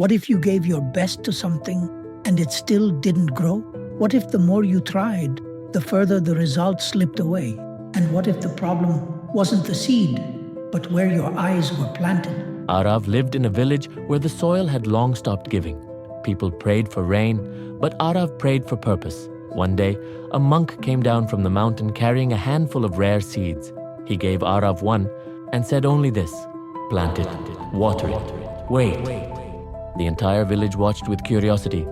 What if you gave your best to something and it still didn't grow? What if the more you tried, the further the results slipped away? And what if the problem wasn't the seed, but where your eyes were planted? Aarav lived in a village where the soil had long stopped giving. People prayed for rain, but Aarav prayed for purpose. One day, a monk came down from the mountain carrying a handful of rare seeds. He gave Aarav one and said only this: "Plant it, water it, wait." The entire village watched with curiosity.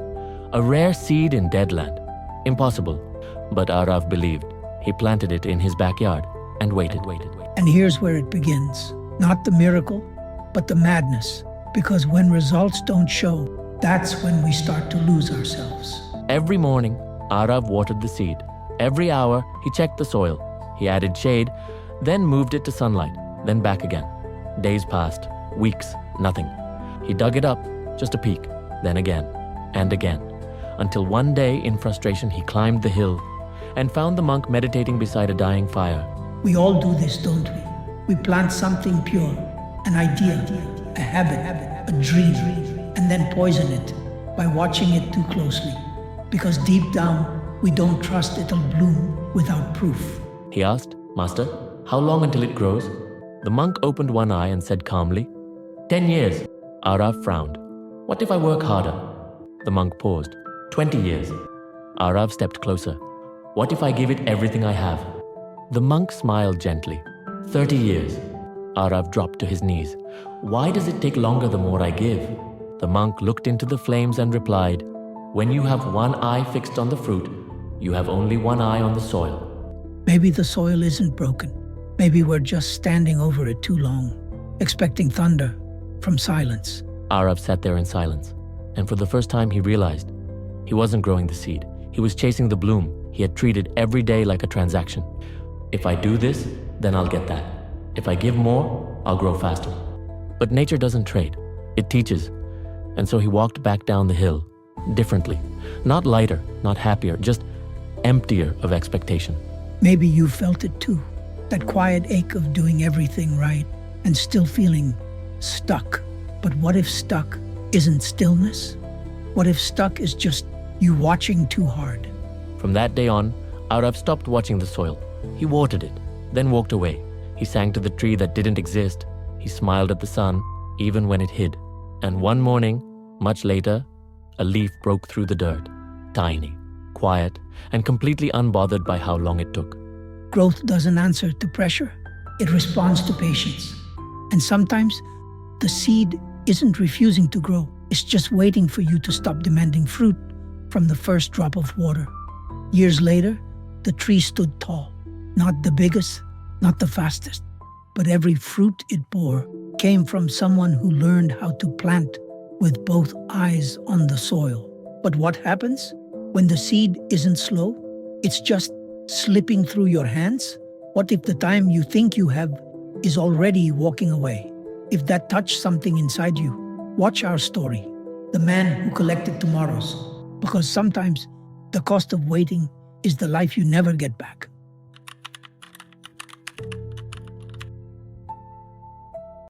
A rare seed in dead land. Impossible. But Aarav believed. He planted it in his backyard and waited. And here's where it begins. Not the miracle, but the madness. Because when results don't show, that's when we start to lose ourselves. Every morning, Aarav watered the seed. Every hour, he checked the soil. He added shade, then moved it to sunlight, then back again. Days passed, weeks, nothing. He dug it up, just a peek, then again, and again, until one day, in frustration, he climbed the hill and found the monk meditating beside a dying fire. We all do this, don't we? We plant something pure, an idea, a habit, a dream, and then poison it by watching it too closely. Because deep down, we don't trust it'll bloom without proof. He asked, "Master, how long until it grows?" The monk opened one eye and said calmly, 10 years. Aarav frowned. "What if I work harder?" The monk paused. 20 years. Aarav stepped closer. "What if I give it everything I have?" The monk smiled gently. 30 years. Aarav dropped to his knees. "Why does it take longer the more I give?" The monk looked into the flames and replied, "When you have one eye fixed on the fruit, you have only one eye on the soil." Maybe the soil isn't broken. Maybe we're just standing over it too long, expecting thunder from silence. Aarav sat there in silence, and for the first time he realized he wasn't growing the seed. He was chasing the bloom he had treated every day like a transaction. If I do this, then I'll get that. If I give more, I'll grow faster. But nature doesn't trade. It teaches. And so he walked back down the hill, differently. Not lighter, not happier, just emptier of expectation. Maybe you felt it too. That quiet ache of doing everything right and still feeling stuck. But what if stuck isn't stillness? What if stuck is just you watching too hard? From that day on, Aarav stopped watching the soil. He watered it, then walked away. He sang to the tree that didn't exist. He smiled at the sun, even when it hid. And one morning, much later, a leaf broke through the dirt. Tiny, quiet, and completely unbothered by how long it took. Growth doesn't answer to pressure. It responds to patience. And sometimes, the seed isn't refusing to grow. It's just waiting for you to stop demanding fruit from the first drop of water. Years later, the tree stood tall. Not the biggest, not the fastest, but every fruit it bore came from someone who learned how to plant with both eyes on the soil. But what happens when the seed isn't slow? It's just slipping through your hands? What if the time you think you have is already walking away? If that touched something inside you, watch our story, The Man Who Collected Tomorrows, because sometimes the cost of waiting is the life you never get back.